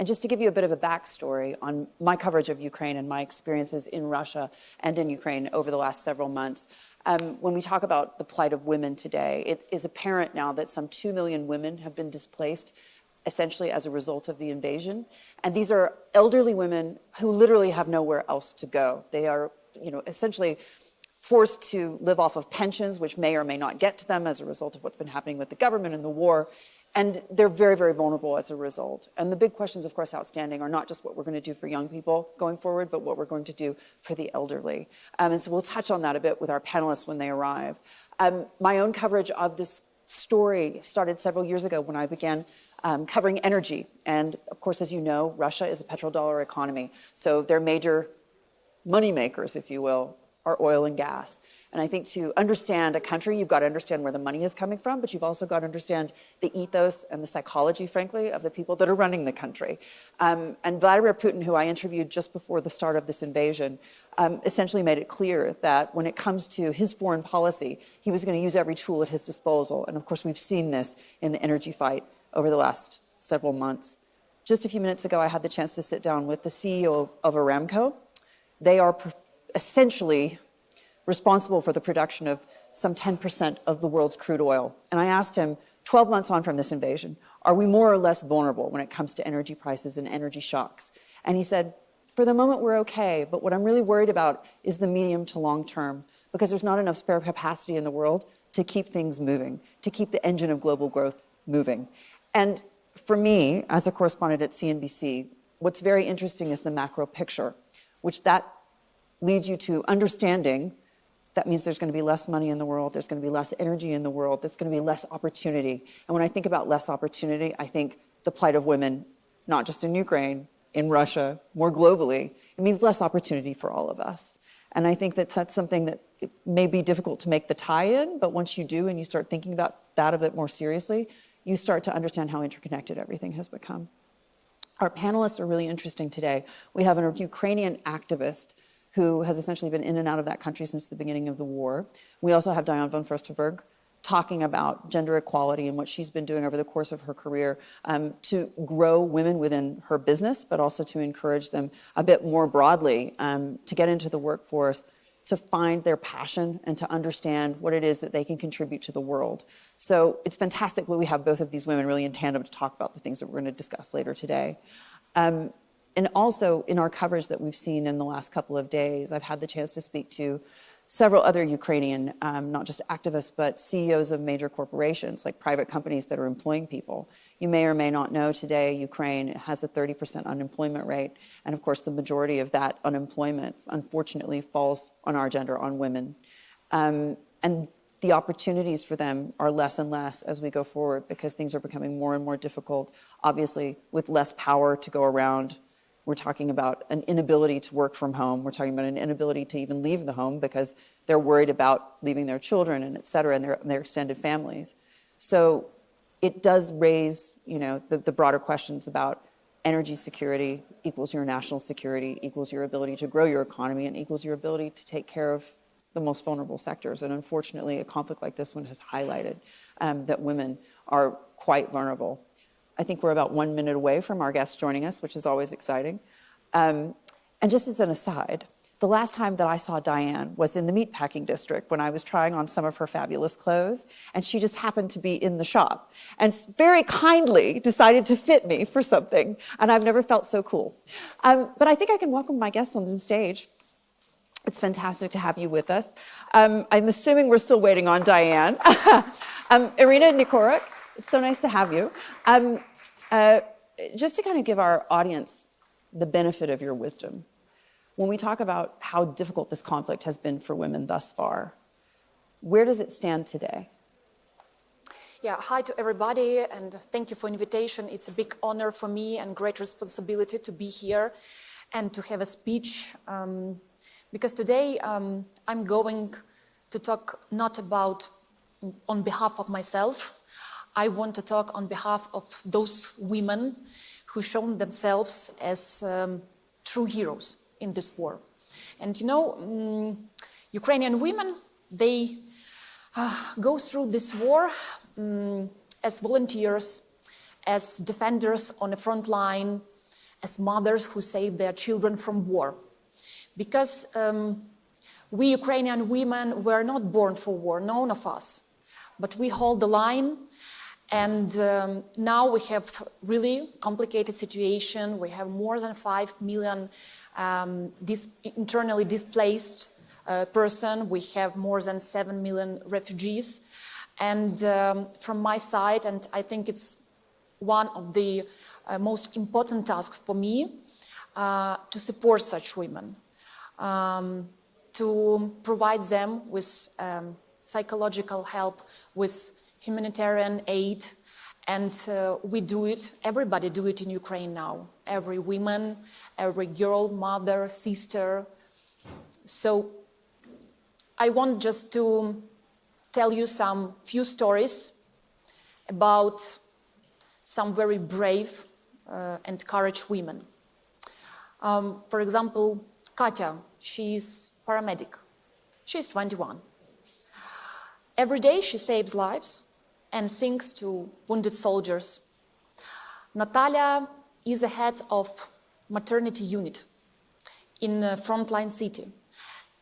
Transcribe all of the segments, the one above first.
And just to give you a bit of a backstory on my coverage of Ukraine and my experiences in Russia and in Ukraine over the last several months, when we talk about the plight of women today, it is apparent now that some 2 million women have been displaced essentially as a result of the invasion. And these are elderly women who literally have nowhere else to go. They are, essentially forced to live off of pensions, which may or may not get to them as a result of what's been happening with the government and the war. And they're very, very vulnerable as a result. And the big questions, of course, outstanding are not just what we're going to do for young people going forward, but what we're going to do for the elderly. And so we'll touch on that a bit with our panelists when they arrive. My own coverage of this story started several years ago when I began covering energy. And of course, as you know, Russia is a petrodollar economy. So their major money makers, if you will, are oil and gas. And I think to understand a country, you've got to understand where the money is coming from, but you've also got to understand the ethos and the psychology, frankly, of the people that are running the country. And Vladimir Putin, who I interviewed just before the start of this invasion, essentially made it clear that when it comes to his foreign policy, he was going to use every tool at his disposal. And of course, we've seen this in the energy fight over the last several months. Just a few minutes ago, I had the chance to sit down with the CEO of Aramco. They are essentially responsible for the production of some 10% of the world's crude oil. And I asked him, 12 months on from this invasion, are we more or less vulnerable when it comes to energy prices and energy shocks? And he said, for the moment, we're okay. But what I'm really worried about is the medium to long term, because there's not enough spare capacity in the world to keep things moving, to keep the engine of global growth moving. And for me, as a correspondent at CNBC, what's very interesting is the macro picture, which that leads you to understanding that means there's going to be less money in the world, there's going to be less energy in the world, there's going to be less opportunity. And when I think about less opportunity, I think the plight of women, not just in Ukraine, in Russia, more globally, it means less opportunity for all of us. And I think that's something that it may be difficult to make the tie-in, but once you do and you start thinking about that a bit more seriously, you start to understand how interconnected everything has become. Our panelists are really interesting today. We have a Ukrainian activist who has essentially been in and out of that country since the beginning of the war. We also have Diane von Fürstenberg talking about gender equality and what she's been doing over the course of her career to grow women within her business, but also to encourage them a bit more broadly to get into the workforce, to find their passion and to understand what it is that they can contribute to the world. So it's fantastic that we have both of these women really in tandem to talk about the things that we're going to discuss later today. And also in our coverage that we've seen in the last couple of days, I've had the chance to speak to several other Ukrainian, not just activists, but CEOs of major corporations, like private companies that are employing people. You may or may not know today, Ukraine has a 30% unemployment rate. And of course, the majority of that unemployment, unfortunately, falls on our gender, on women. And the opportunities for them are less and less as we go forward because things are becoming more and more difficult, obviously, with less power to go around. We're talking about an inability to work from home. We're talking about an inability to even leave the home because they're worried about leaving their children and et cetera, and their extended families. So it does raise, the broader questions about energy security equals your national security, equals your ability to grow your economy, and equals your ability to take care of the most vulnerable sectors. And unfortunately, a conflict like this one has highlighted that women are quite vulnerable. I think we're about 1 minute away from our guests joining us, which is always exciting. And just as an aside, the last time that I saw Diane was in the meatpacking district when I was trying on some of her fabulous clothes, and she just happened to be in the shop and very kindly decided to fit me for something, and I've never felt so cool. But I think I can welcome my guests on the stage. It's fantastic to have you with us. I'm assuming we're still waiting on Diane. Iryna Nykorak, it's so nice to have you. Just to kind of give our audience the benefit of your wisdom, when we talk about how difficult this conflict has been for women thus far, where does it stand today? Yeah, hi to everybody, and thank you for the invitation. It's a big honor for me and great responsibility to be here and to have a speech, because today I'm going to talk not about on behalf of myself. I want to talk on behalf of those women who shown themselves as true heroes in this war. And Ukrainian women, they go through this war as volunteers, as defenders on the front line, as mothers who save their children from war. Because we Ukrainian women were not born for war, none of us. But we hold the line, and now we have really complicated situation. We have more than 5 million internally displaced person. We have more than 7 million refugees. And from my side, and I think it's one of the most important tasks for me, to support such women, to provide them with psychological help, with humanitarian aid, and we do it, everybody do it in Ukraine now. Every woman, every girl, mother, sister. So I want just to tell you some few stories about some very brave and courageous women. For example, Katya, she's paramedic. She's 21. Every day she saves lives and sings to wounded soldiers. Natalia is a head of maternity unit in a frontline city.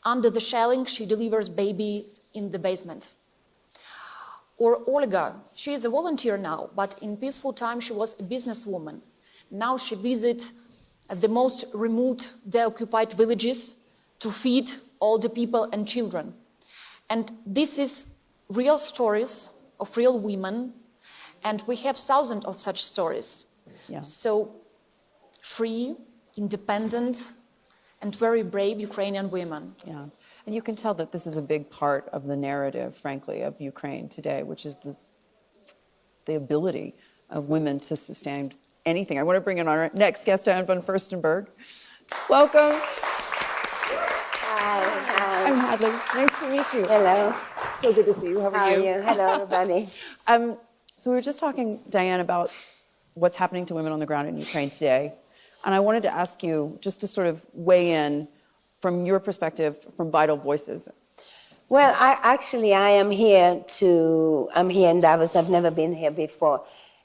Under the shelling, she delivers babies in the basement. Or Olga, she is a volunteer now, but in peaceful time she was a businesswoman. Now she visits the most remote deoccupied villages to feed all the people and children. And this is real stories of real women, and we have thousands of such stories. Yeah. So free, independent, and very brave Ukrainian women. Yeah, and you can tell that this is a big part of the narrative, frankly, of Ukraine today, which is the ability of women to sustain anything. I want to bring in our next guest, Diane von Fürstenberg. Welcome. Hi. I'm Hadley. Nice to meet you. Hello. So good to see you. How are you? Hello, everybody. So we were just talking, Diane, about what's happening to women on the ground in Ukraine today. And I wanted to ask you just to sort of weigh in from your perspective, from Vital Voices. Well, I am here in Davos. I've never been here before.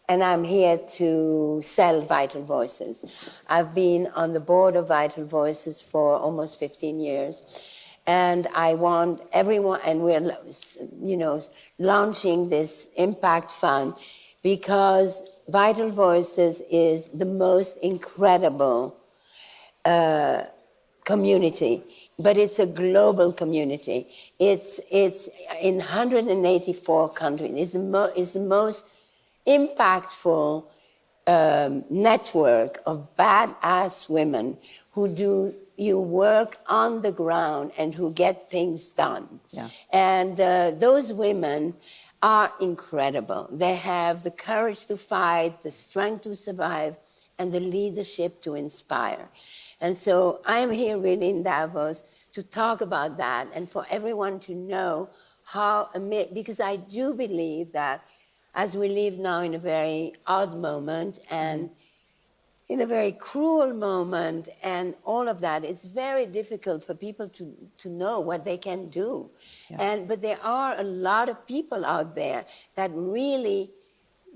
And I'm here to sell Vital Voices. I've been on the board of Vital Voices for almost 15 years. And I want everyone, and we're, launching this impact fund because Vital Voices is the most incredible community, but it's a global community. It's in 184 countries. It's the most impactful network of badass women who do work on the ground and who get things done. Yeah. And those women are incredible. They have the courage to fight, the strength to survive, and the leadership to inspire. And so I'm here really in Davos to talk about that and for everyone to know how, because I do believe that as we live now in a very odd moment and in a very cruel moment and all of that, it's very difficult for people to know what they can do. Yeah. But there are a lot of people out there that really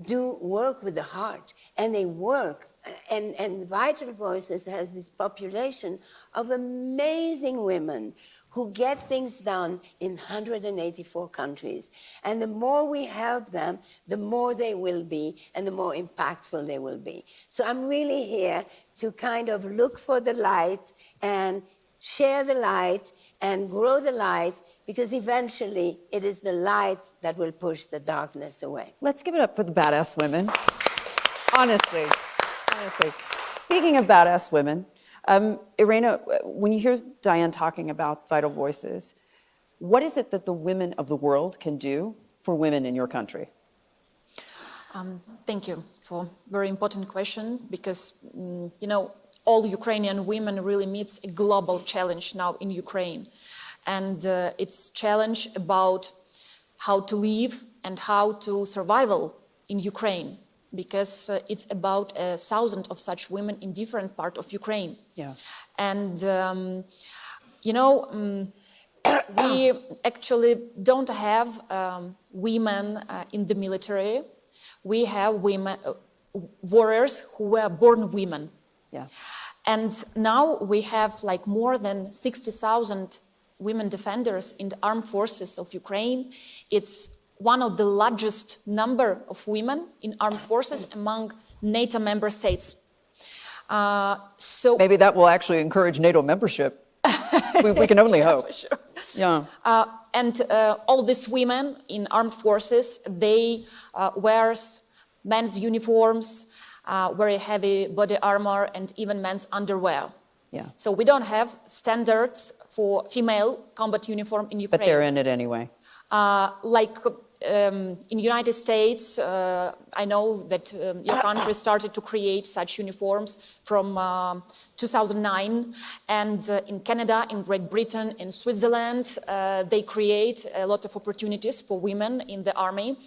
do work with the heart, and they work. And Vital Voices has this population of amazing women who get things done in 184 countries. And the more we help them, the more they will be and the more impactful they will be. So I'm really here to kind of look for the light and share the light and grow the light, because eventually it is the light that will push the darkness away. Let's give it up for the badass women. Honestly. Speaking of badass women, Iryna, when you hear Diane talking about Vital Voices, what is it that the women of the world can do for women in your country? Thank you for a very important question, because, all Ukrainian women really meets a global challenge now in Ukraine. And it's challenge about how to live and how to survive in Ukraine, because it's about 1,000 of such women in different parts of Ukraine. Yeah. And, we actually don't have women in the military. We have women, warriors who were born women. Yeah. And now we have like more than 60,000 women defenders in the armed forces of Ukraine. It's one of the largest number of women in armed forces among NATO member states. So maybe that will actually encourage NATO membership. we can only hope. For sure. Yeah. And all these women in armed forces, they wear men's uniforms, very heavy body armor, and even men's underwear. Yeah. So we don't have standards for female combat uniform in Ukraine. But they're in it anyway. In the United States, I know that your country started to create such uniforms from 2009. And in Canada, in Great Britain, in Switzerland, they create a lot of opportunities for women in the army.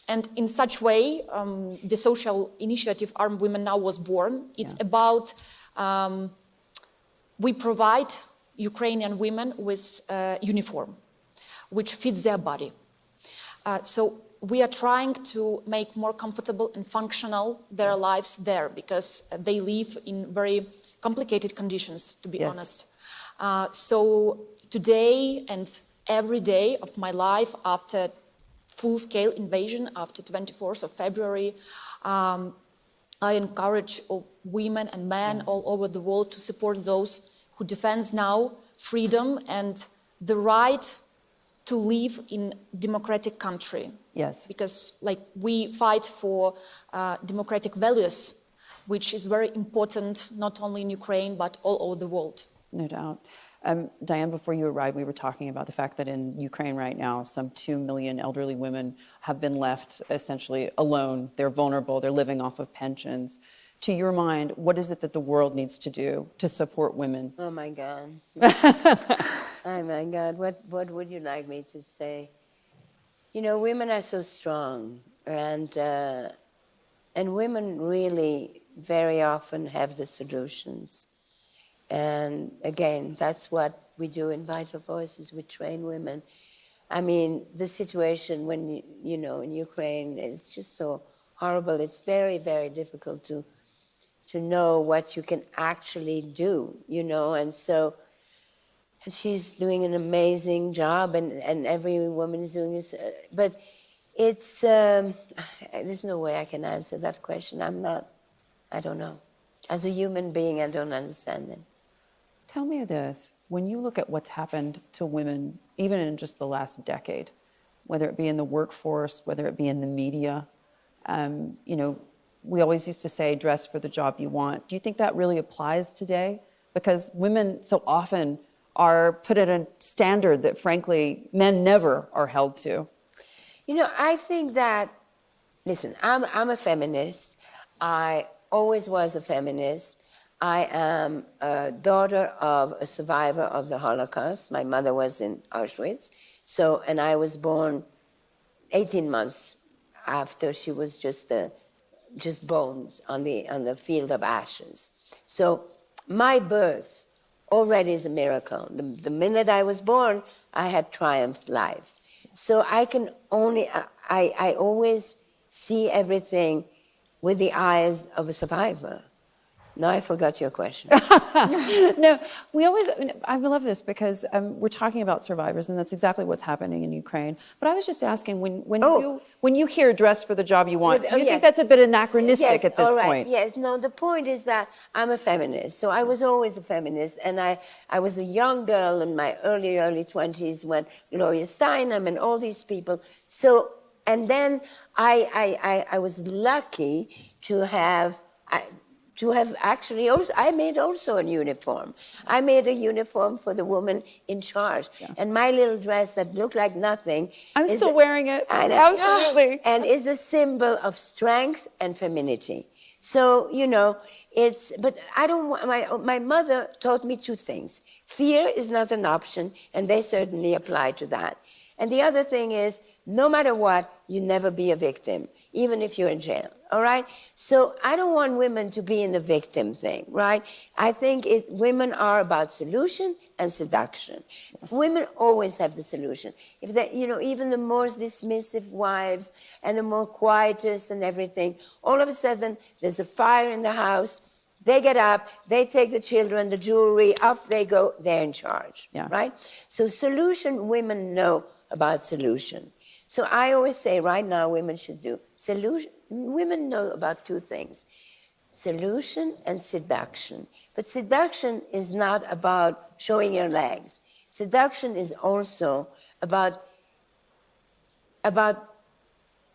And in such way, the social initiative Armed Women Now was born. It's about, we provide Ukrainian women with uniform, which fits their body. So we are trying to make more comfortable and functional their lives there, because they live in very complicated conditions, to be honest. So today and every day of my life after full-scale invasion, after 24th of February, I encourage women and men all over the world to support those who defend now freedom and the right to live in democratic country. Yes. Because we fight for democratic values, which is very important not only in Ukraine but all over the world. No doubt. Diane, before you arrived, we were talking about the fact that in Ukraine right now, some 2 million elderly women have been left essentially alone. They're vulnerable. They're living off of pensions. To your mind, what is it that the world needs to do to support women? Oh, my God. Oh, my God. What would you like me to say? You know, women are so strong. And women really very often have the solutions. And again, that's what we do in Vital Voices. We train women. I mean, the situation when, you know, in Ukraine is just so horrible. It's very, very difficult to know what you can actually do, you know. And so, and she's doing an amazing job, and every woman is doing this. But it's, there's no way I can answer that question. I don't know. As a human being, I don't understand it. Tell me this. When you look at what's happened to women, even in just the last decade, whether it be in the workforce, whether it be in the media, you know, we always used to say, dress for the job you want. Do you think that really applies today? Because women so often are put at a standard that, frankly, men never are held to. You know, I think that, listen, I'm a feminist. I always was a feminist. I am a daughter of a survivor of the Holocaust. My mother was in Auschwitz. So, and I was born 18 months after she was just bones on the field of ashes. So my birth already is a miracle. The minute I was born, I had triumphed life. So I can only, I always see everything with the eyes of a survivor. No, I forgot your question. No, we always, I love this because we're talking about survivors, and that's exactly what's happening in Ukraine. But I was just asking, when you hear dress for the job you want, do you think that's a bit anachronistic at this point? Yes, no, the point is that I'm a feminist. So I was always a feminist, and I was a young girl in my early 20s when Gloria Steinem and all these people. So, and then I was lucky to have actually also, I made also a uniform. I made a uniform for the woman in charge. Yeah. And my little dress that looked like nothing. I'm still wearing it. Absolutely. And is a symbol of strength and femininity. So, you know, but I don't want, my mother taught me two things. Fear is not an option, and they certainly apply to that. And the other thing is, no matter what, you never be a victim, even if you're in jail, all right? So I don't want women to be in the victim thing, right? I think women are about solution and seduction. Women always have the solution. If they, you know, even the most dismissive wives and the more quietest and everything, all of a sudden there's a fire in the house, They get up, they take the children, the jewelry, off they go, they're in charge, right? So solution, women know about solution. So I always say right now women should do solution. Women know about two things, solution and seduction. But seduction is not about showing your legs. Seduction is also about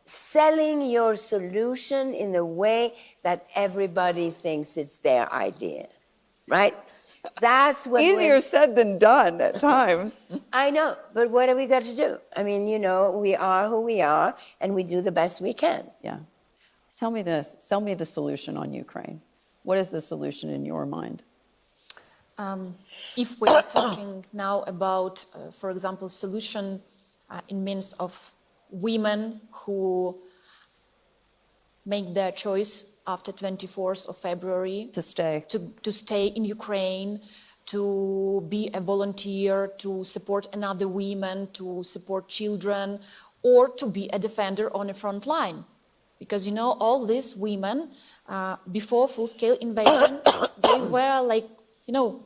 selling your solution in a way that everybody thinks it's their idea, right? That's what Easier said than done at times. I know, but what have we got to do? I mean, you know, we are who we are, and we do the best we can. Yeah. Tell me this. Tell me the solution on Ukraine. What is the solution in your mind? If we are talking now about, for example, solution in means of women who make their choice after 24th of February To stay. to stay in Ukraine, to be a volunteer, to support another woman, to support children, or to be a defender on the front line. Because, you know, all these women, before full-scale invasion, they were like, you know,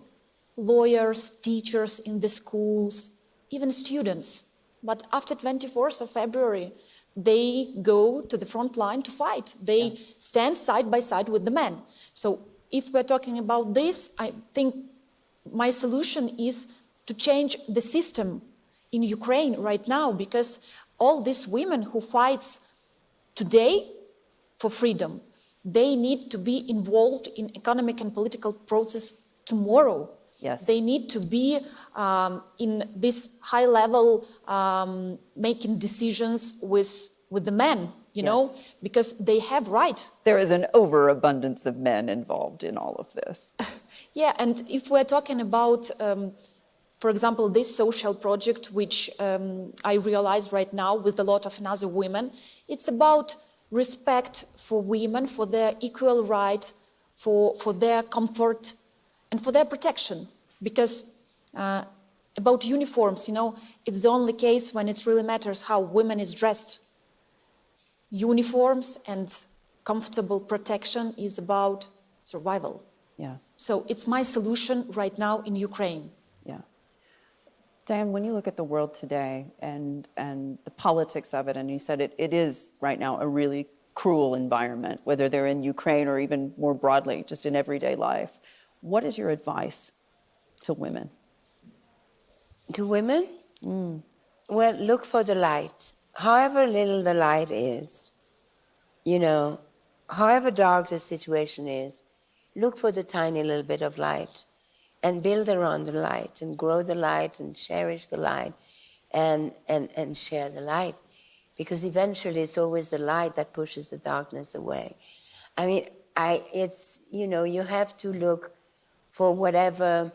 lawyers, teachers in the schools, even students. But after 24th of February, they go to the front line to fight. They stand side by side with the men. So if we're talking about this, I think my solution is to change the system in Ukraine right now, because all these women who fight today for freedom, they need to be involved in economic and political process tomorrow. Yes. They need to be in this high level making decisions with the men, you know, because they have right. There is an overabundance of men involved in all of this. Yeah, and if we're talking about, for example, this social project, which I realize right now with a lot of other women, it's about respect for women, for their equal right, for their comfort, and for their protection. Because about uniforms, you know, it's the only case when it really matters how women is dressed. Uniforms and comfortable protection is about survival. Yeah. So it's my solution right now in Ukraine. Yeah. Diane, when you look at the world today and the politics of it, and you said it is right now a really cruel environment, whether they're in Ukraine or even more broadly, just in everyday life, what is your advice to women? To women? Well, look for the light. However little the light is, you know, however dark the situation is, look for the tiny little bit of light and build around the light and grow the light and cherish the light and share the light. Because eventually it's always the light that pushes the darkness away. I mean, it's, you know, you have to look for whatever.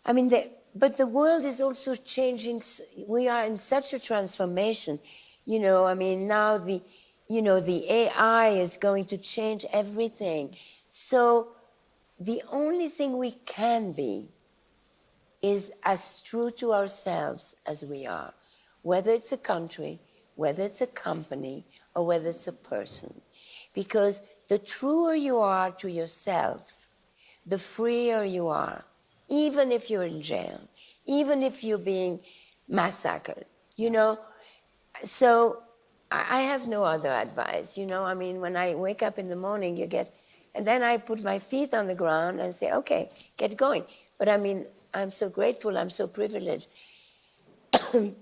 I mean, but the world is also changing. We are in such a transformation. You know, I mean, now the AI is going to change everything. So the only thing we can be is as true to ourselves as we are, whether it's a country, whether it's a company, or whether it's a person. Because the truer you are to yourself, the freer you are, even if you're in jail, even if you're being massacred, you know. So I have no other advice, you know. I mean, when I wake up in the morning, and then I put my feet on the ground and say, okay, get going. But I mean, I'm so grateful, I'm so privileged.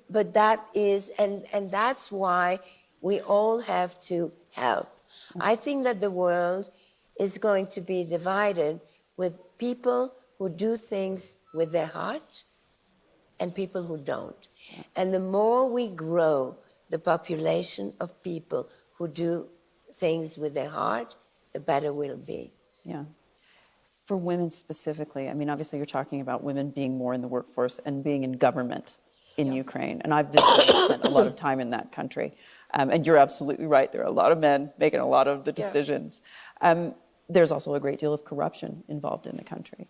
But that is, and that's why we all have to help. I think that the world is going to be divided with people who do things with their heart and people who don't. And the more we grow the population of people who do things with their heart, the better we'll be. Yeah. For women specifically, I mean, obviously you're talking about women being more in the workforce and being in government in Ukraine. And I've spent a lot of time in that country. And you're absolutely right. There are a lot of men making a lot of the decisions. There's also a great deal of corruption involved in the country.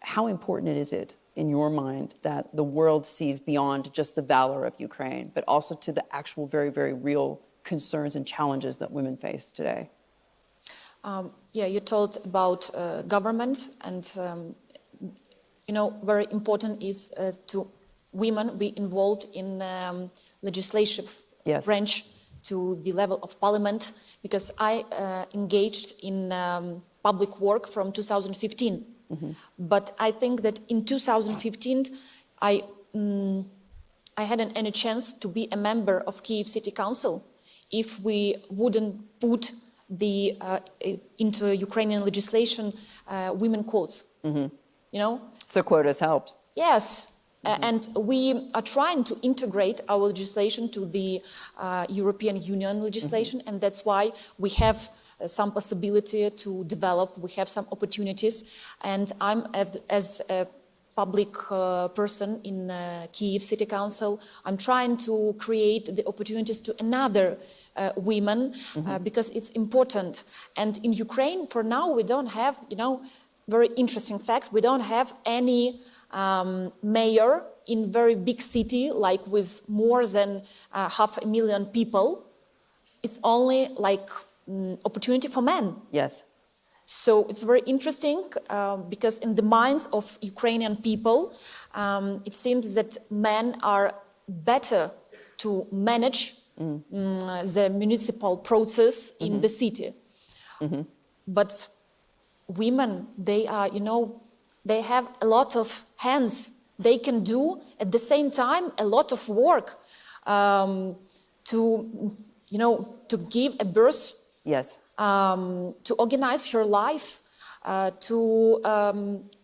How important is it, in your mind, that the world sees beyond just the valor of Ukraine, but also to the actual very, very real concerns and challenges that women face today? Yeah, you told about government, and very important is to women be involved in legislative branch to the level of parliament, because I engaged in public work from 2015. But I think that in 2015 I hadn't any chance to be a member of Kyiv City Council if we wouldn't put into Ukrainian legislation women quotas. So quotas helped. Yes. And we are trying to integrate our legislation to the European Union legislation, and that's why we have some possibility to develop, we have some opportunities, and I'm, as a public person in Kyiv City Council, I'm trying to create the opportunities to another women, because it's important. And in Ukraine, for now, we don't have, very interesting fact, we don't have any mayor in very big city, like with more than 500,000 people. It's only like opportunity for men. Yes. So it's very interesting because in the minds of Ukrainian people, it seems that men are better to manage the municipal process in the city. But women, they are, they have a lot of hands. They can do at the same time a lot of work to give a birth. Yes. To organize her life, to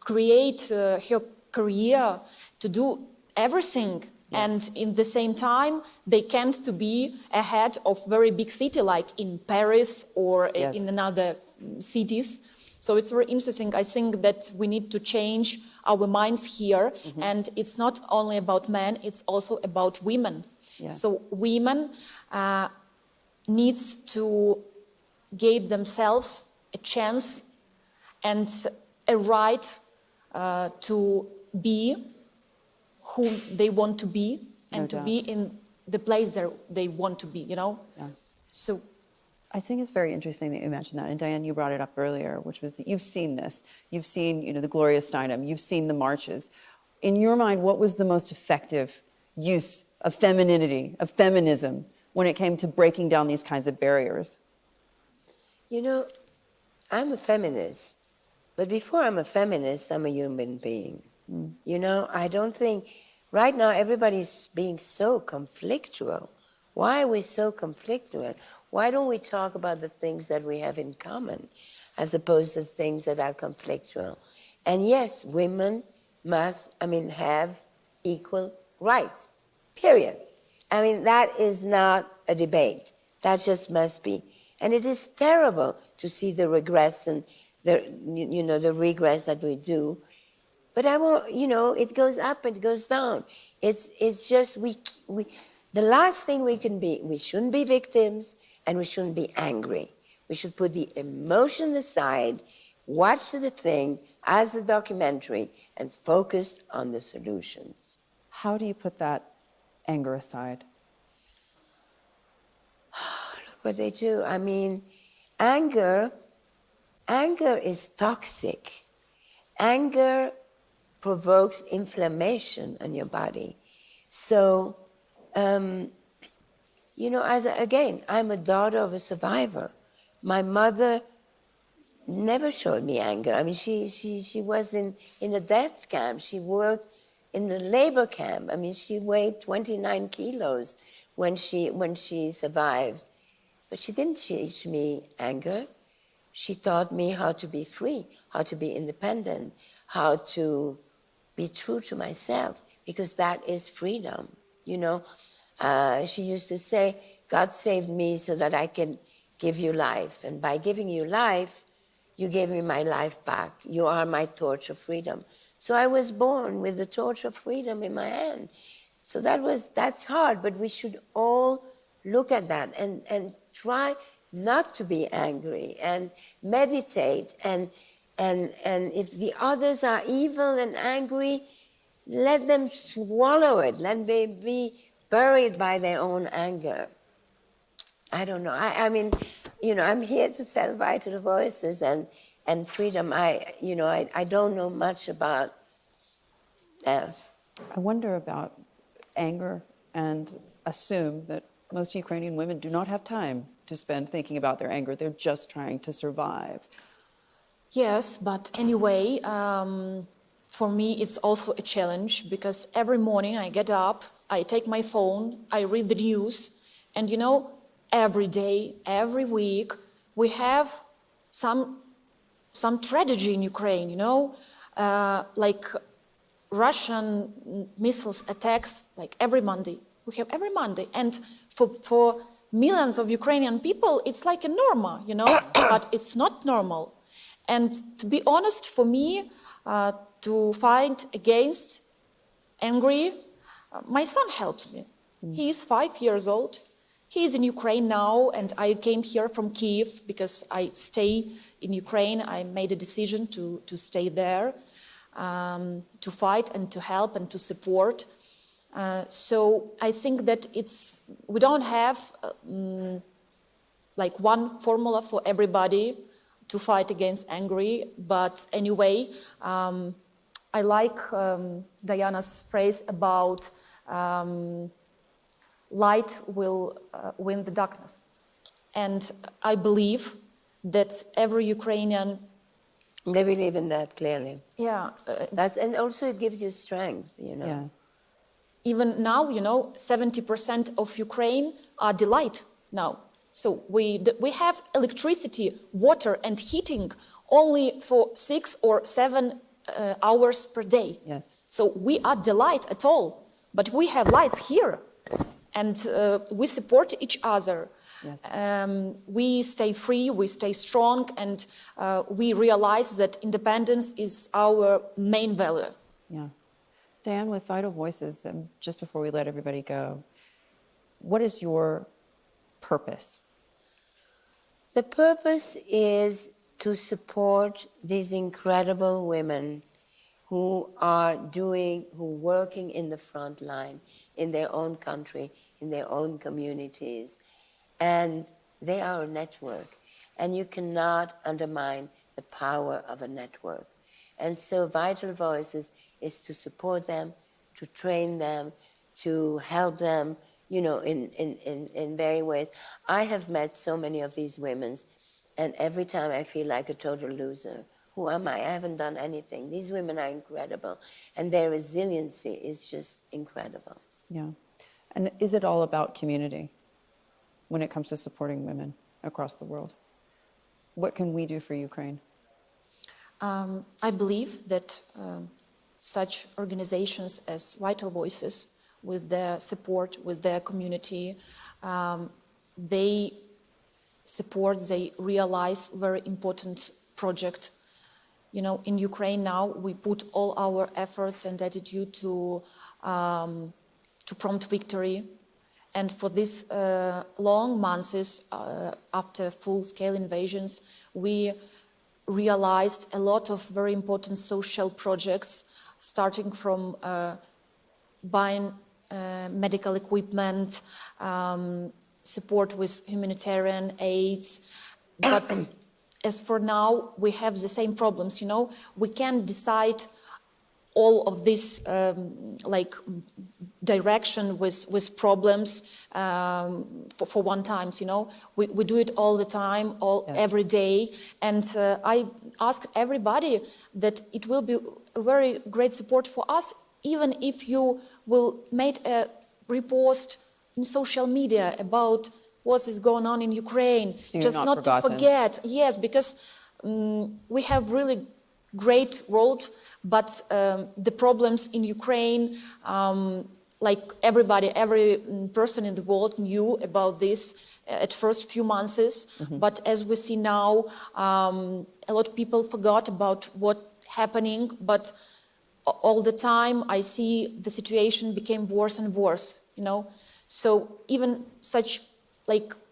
create her career, to do everything. Yes. And in the same time, they can't to be ahead of very big city like in Paris or in another cities. So it's very interesting. I think that we need to change our minds here. And it's not only about men, it's also about women. Yeah. So women needs to give themselves a chance and a right to be who they want to be and to be in the place that they want to be, Yeah. So I think it's very interesting that you mentioned that. And Diane, you brought it up earlier, which was that you've seen this. You've seen, the Gloria Steinem. You've seen the marches. In your mind, what was the most effective use of femininity, of feminism, when it came to breaking down these kinds of barriers? I'm a feminist, but before I'm a feminist, I'm a human being. I don't think, right now everybody's being so conflictual. Why are we so conflictual? Why don't we talk about the things that we have in common as opposed to things that are conflictual? And yes, women must, have equal rights, period. That is not a debate. That just must be. And it is terrible to see the regress and the regress that we do. But it goes up and it goes down. It's just the last thing we can be, we shouldn't be victims and we shouldn't be angry. We should put the emotion aside, watch the thing as the documentary, and focus on the solutions. How do you put that anger aside? Look what they do. Anger is toxic. Anger provokes inflammation in your body. So, I'm a daughter of a survivor. My mother never showed me anger. She was in a death camp. She worked in the labor camp. She weighed 29 kilos when she survived. But she didn't teach me anger. She taught me how to be free, how to be independent, how to be true to myself, because that is freedom. She used to say, God saved me so that I can give you life. And by giving you life, you gave me my life back. You are my torch of freedom. So I was born with the torch of freedom in my hand. So that's hard, but we should all look at that and try not to be angry and meditate. And if the others are evil and angry, let them swallow it. Let them be buried by their own anger. I don't know. I'm here to sell Vital Voices and freedom. I don't know much about else. I wonder about anger and assume that most Ukrainian women do not have time to spend thinking about their anger. They're just trying to survive. Yes, but anyway, for me, it's also a challenge because every morning I get up, I take my phone, I read the news, and every day, every week, we have some tragedy in Ukraine, like Russian missiles attacks, like every Monday. We have every Monday, and for millions of Ukrainian people, it's like a norma, but it's not normal. And to be honest, for me, to fight against angry, my son helps me. He is 5 years old. He is in Ukraine now, and I came here from Kyiv because I stay in Ukraine. I made a decision to stay there, to fight and to help and to support. So I think that we don't have like one formula for everybody to fight against anger, but anyway, I like Diana's phrase about light will win the darkness. And I believe that every Ukrainian... They believe in that, clearly. Yeah. And also it gives you strength, Yeah. Even now, 70% of Ukraine are delight now. So we have electricity, water, and heating only for 6 or 7 hours per day. Yes. So we are delight at all, but we have lights here, and we support each other. Yes. We stay free, we stay strong, and we realize that independence is our main value. Yeah. Diane, with Vital Voices, just before we let everybody go, what is your purpose? The purpose is to support these incredible women who are working in the front line in their own country, in their own communities. And they are a network, and you cannot undermine the power of a network. And so Vital Voices is to support them, to train them, to help them, in various ways. I have met so many of these women, and every time I feel like a total loser. Who am I? I haven't done anything. These women are incredible, and their resiliency is just incredible. Yeah. And is it all about community when it comes to supporting women across the world? What can we do for Ukraine? I believe that such organizations as Vital Voices, with their support, with their community, they realize very important project. In Ukraine now, we put all our efforts and attitude to prompt victory. And for these long months after full-scale invasions, we realized a lot of very important social projects, starting from buying medical equipment, support with humanitarian aids. But as for now, we have the same problems, we can't decide all of this direction with problems for one time, we do it all the time, every day. And I ask everybody that it will be a very great support for us, even if you will make a repost in social media about what is going on in Ukraine, so just not to forget. Yes, because we have really great world, but the problems in Ukraine, like every person in the world knew about this at first few months. Mm-hmm. But as we see now, a lot of people forgot about what's happening. But all the time, I see the situation became worse and worse. So even such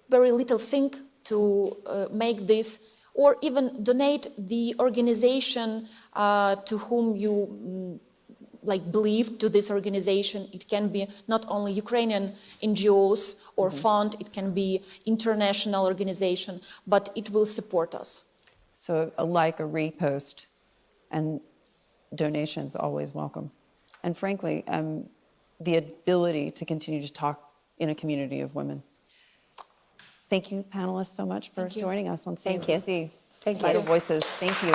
very little thing to make this, or even donate the organization to whom you believe to this organization. It can be not only Ukrainian NGOs or fund, it can be international organization, but it will support us. So a like, a repost, and donations always welcome. And frankly, the ability to continue to talk in a community of women. Thank you, panelists, so much for joining us on CNBC. Thank you. Vital Voices. Thank you.